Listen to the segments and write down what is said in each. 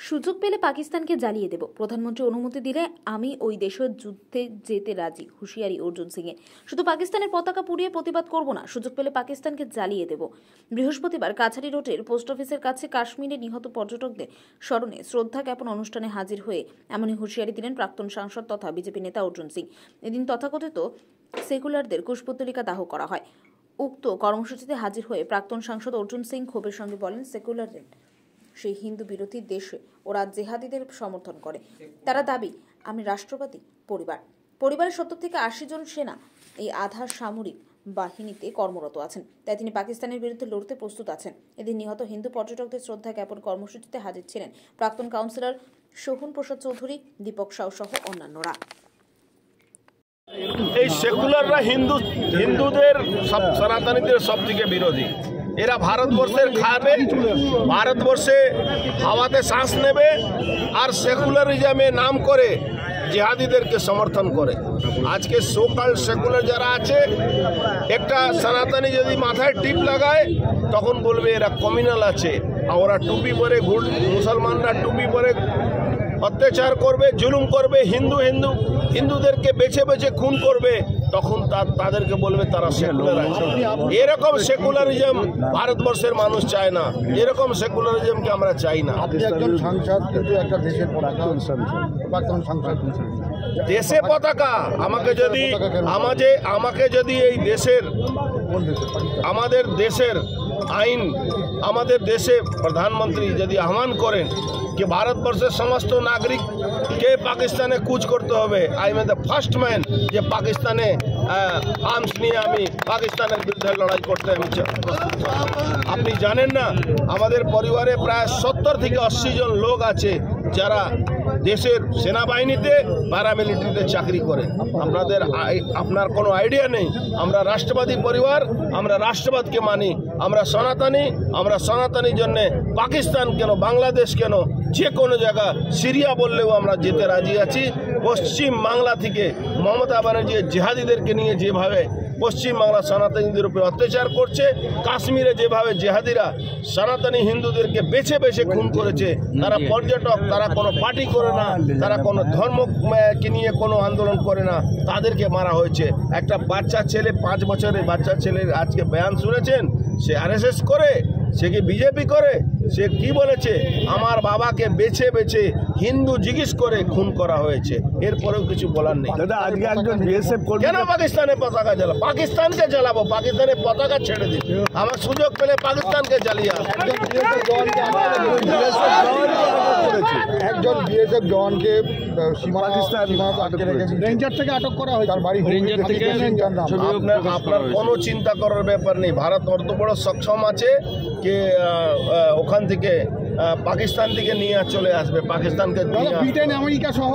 সুযোগ পেলে পাকিস্তানকে জ্বালিয়ে দেব, প্রধানমন্ত্রী অনুমতি দিলে আমি ওই দেশের যুদ্ধে যেতে রাজি, হুঁশিয়ারি অর্জুন সিংয়ের। শুধু পাকিস্তানের পতাকা পুড়িয়ে প্রতিবাদ করব না, সুযোগ পেলে পাকিস্তানকে জ্বালিয়ে দেব। বৃহস্পতিবার কাছারি রোডের পোস্ট অফিসের কাছে কাশ্মীরে নিহত পর্যটকদের স্মরণে শ্রদ্ধা জ্ঞাপন অনুষ্ঠানে হাজির হয়ে এমনই হুঁশিয়ারি দিলেন প্রাক্তন সাংসদ তথা বিজেপি নেতা অর্জুন সিং। এদিন তথাকথিত সেকুলারদের কুশপুত্তলিকা দাহ করা হয়। উক্ত কর্মসূচিতে হাজির হয়ে প্রাক্তন সাংসদ অর্জুন সিং ক্ষোভের সঙ্গে বলেন, সেকুলারদের সেই হিন্দু বিরোধী দেশে ওরা জেহাদিদের সমর্থন করে। তারা দাবি আমি রাষ্ট্রবাদী পরিবারের 70 থেকে 80 জন সেনা এই আধা সামরিক বাহিনীতে কর্মরত আছেন, তাই তিনি পাকিস্তানের বিরুদ্ধে লড়তে প্রস্তুত আছেন। এদিন নিহত হিন্দু পর্যটকদের শ্রদ্ধা জ্ঞাপন কর্মসূচিতে হাজির ছিলেন প্রাক্তন কাউন্সিলর শোভন প্রসাদ চৌধুরী, দীপক সাউ সহ অন্যান্যরা। এই সেকুলাররা হিন্দুদের সনাতনীদের সব থেকে বিরোধী। এরা ভারতবর্ষের খাবে, ভারতবর্ষে হাওয়াতে শ্বাস নেবে, আর সেকুলারিজমে নাম করে জিহাদিদেরকে সমর্থন করে। আজকে সোকাল সেকুলার যারা আছে, একটা সনাতনী যদি মাথায় টিপ লাগায় তখন বলবে এরা কমিউনাল আছে, আর ওরা টুপি পরে মুসলমানরা টুপি পরে অত্যাচার করবে, জুলুম করবে, হিন্দুদেরকে বেছে বেছে খুন করবে, তখন তাদেরকে বলবে তারা সেকুলার আছে। এরকম সেকুলারিজম ভারতবর্ষের মানুষ চায় না, এরকম সেকুলারিজমকে আমরা চাই না। আপনি একজন সাংসদ, কিন্তু একটা দেশের প্রাক্তন সাংসদ। দেশে পতাকা আমাকে যদি এই দেশের আমাদের দেশের আইন, আমাদের দেশে প্রধানমন্ত্রী যদি আহ্বান করেন कि ভারতবর্ষের সমস্ত নাগরিককে পাকিস্তানে কুচ করতে হবে, I am the first man যে পাকিস্তানে আর্মস নিয়ে আমি পাকিস্তানের বিরুদ্ধে লড়াই করতে আমি আপনি জানেন না, আমাদের পরিবারে প্রায় 70 থেকে 80 জন লোক আছে যারা দেশের সেনাবাহিনীতে প্যারামিলিটারিতে চাকরি করে। আপনার কোনো আইডিয়া নেই। আমরা রাষ্ট্রবাদী পরিবার, আমরা রাষ্ট্রবাদকে মানি, আমরা সনাতনীর জন্য পাকিস্তান কেন, বাংলাদেশ কেন, যে কোনো জায়গা, সিরিয়া বললেও আমরা যেতে রাজি আছি। পশ্চিম বাংলা থেকে মমতা ব্যানার্জি জিহাদিদেরকে নিয়ে যেভাবে পশ্চিম বাংলা সনাতনীদের উপরে অত্যাচার করছে, কাশ্মীরে যেভাবে জিহাদিরা সনাতনী হিন্দুদেরকে বেছে বেছে খুন করেছে, তারা পর্যটক, তারা কোনো পার্টি করে না, তারা কোনো ধর্মকে নিয়ে কোনো আন্দোলন করে না, তাদেরকে মারা হয়েছে। একটা বাচ্চা ছেলে, 5 বছরের বাচ্চা ছেলের আজকে বয়ান শুনেছেন, সে আরএসএস করে, সে কি বিজেপি করে, সে কি বলেছে, আমার বাবাকে বেছে বেছে হিন্দু জিজ্ঞেস করে খুন করা হয়েছে, এরপরেও কিছু বলার নেই। দাদা, আজকে একজন বিএসএফ কেন পাকিস্তানের পতাকা জ্বালাবো? পাকিস্তানকে জ্বালাবো, পাকিস্তানের পতাকা ছেড়ে দিই। আমার সুযোগ পেলে পাকিস্তানকে জ্বালিয়ে একজন বিএসএফ জওয়ানকে রেঞ্জার থেকে আটক করা হয়, তার বাড়ি আপনার কোনো চিন্তা করার ব্যাপার নেই। ভারত অত বড় সক্ষম আছে যে ওখান থেকে পাকিস্তান থেকে নিয়ে চলে আসবে। পাকিস্তানকে ব্রিটেন, আমেরিকা সহ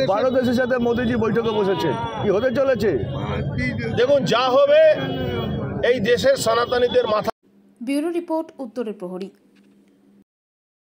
12 দেশের সাথে মোদিজি বৈঠকে বসেছে, কি হতে চলেছে দেখুন, যা হবে এই দেশের সনাতনীদের মাথা। ব্যুরো রিপোর্ট, উত্তরের প্রহরী।